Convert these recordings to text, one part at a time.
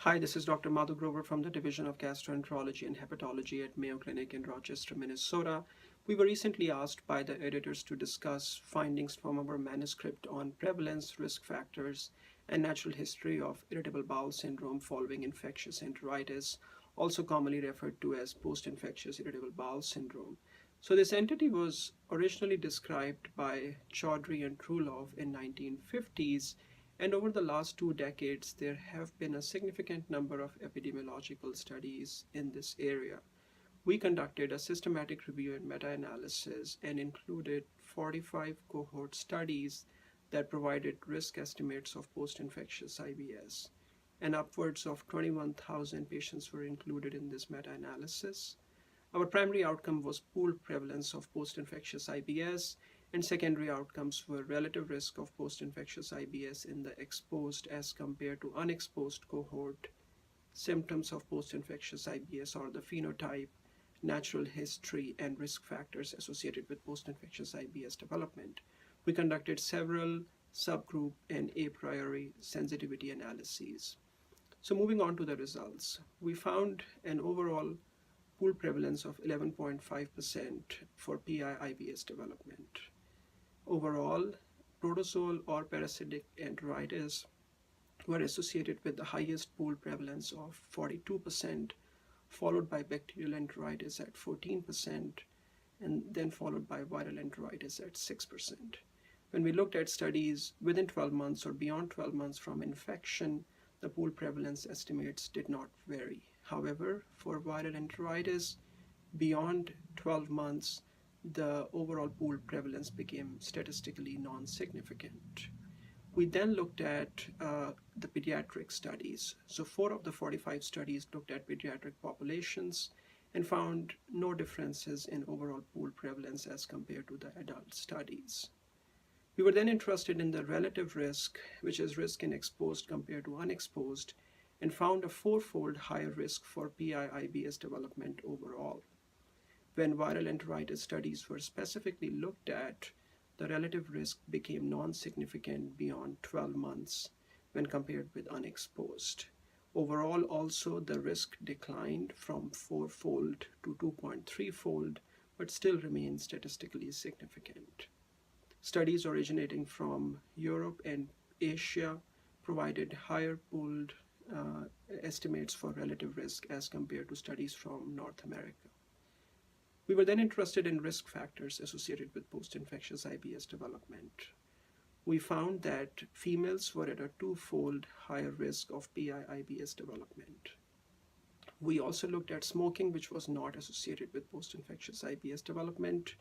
Hi, this is Dr. Madhu Grover from the Division of Gastroenterology and Hepatology at Mayo Clinic in Rochester, Minnesota. We were recently asked by the editors to discuss findings from our manuscript on prevalence, risk factors, and natural history of irritable bowel syndrome following infectious enteritis, also commonly referred to as post-infectious irritable bowel syndrome. So this entity was originally described by Chaudhry and Trulov in 1950s, and over the last 2 decades, there have been a significant number of epidemiological studies in this area. We conducted a systematic review and meta-analysis and included 45 cohort studies that provided risk estimates of post-infectious IBS. And upwards of 21,000 patients were included in this meta-analysis. Our primary outcome was pooled prevalence of post-infectious IBS, and secondary outcomes were relative risk of post-infectious IBS in the exposed as compared to unexposed cohort, symptoms of post-infectious IBS or the phenotype, natural history, and risk factors associated with post-infectious IBS development. We conducted several subgroup and a priori sensitivity analyses. So moving on to the results, we found an overall pool prevalence of 11.5% for PI-IBS development. Overall, protozoal or parasitic enteritis were associated with the highest pool prevalence of 42%, followed by bacterial enteritis at 14%, and then followed by viral enteritis at 6%. When we looked at studies within 12 months or beyond 12 months from infection, the pool prevalence estimates did not vary. However, for viral enteritis, beyond 12 months, the overall pool prevalence became statistically non-significant. We then looked at the pediatric studies. So 4 of the 45 studies looked at pediatric populations and found no differences in overall pool prevalence as compared to the adult studies. We were then interested in the relative risk, which is risk in exposed compared to unexposed, and found a 4-fold higher risk for PI-IBS development overall. When viral enteritis studies were specifically looked at, the relative risk became non-significant beyond 12 months when compared with unexposed. Overall, also, the risk declined from 4-fold to 2.3-fold, but still remains statistically significant. Studies originating from Europe and Asia provided higher pooled estimates for relative risk as compared to studies from North America. We were then interested in risk factors associated with post-infectious IBS development. We found that females were at a 2-fold higher risk of PI-IBS development. We also looked at smoking, which was not associated with post-infectious IBS development.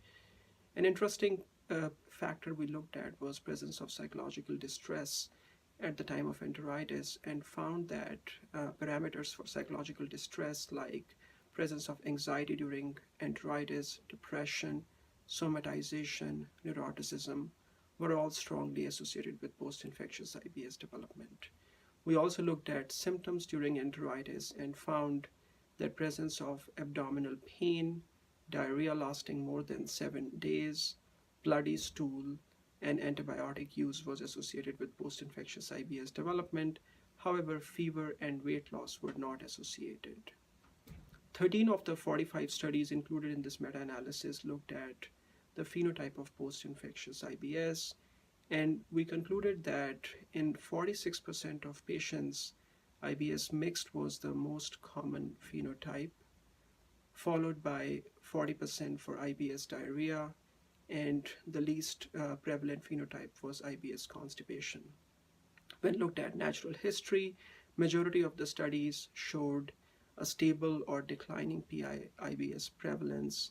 An interesting factor we looked at was presence of psychological distress at the time of enteritis, and found that parameters for psychological distress like presence of anxiety during enteritis, depression, somatization, neuroticism were all strongly associated with post-infectious IBS development. We also looked at symptoms during enteritis and found that presence of abdominal pain, diarrhea lasting more than 7 days, bloody stool, and antibiotic use was associated with post-infectious IBS development. However, fever and weight loss were not associated. 13 of the 45 studies included in this meta-analysis looked at the phenotype of post-infectious IBS, and we concluded that in 46% of patients, IBS mixed was the most common phenotype, followed by 40% for IBS diarrhea, and the least prevalent phenotype was IBS constipation. When looked at natural history, majority of the studies showed a stable or declining PI-IBS prevalence,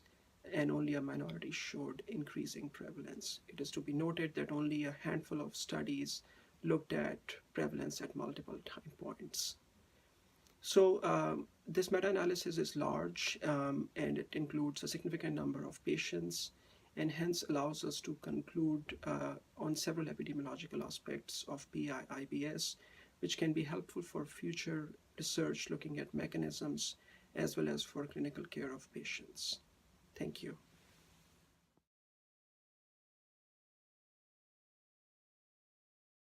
and only a minority showed increasing prevalence. It is to be noted that only a handful of studies looked at prevalence at multiple time points. So this meta-analysis is large and it includes a significant number of patients, and hence allows us to conclude on several epidemiological aspects of PI-IBS, which can be helpful for future research looking at mechanisms as well as for clinical care of patients. Thank you.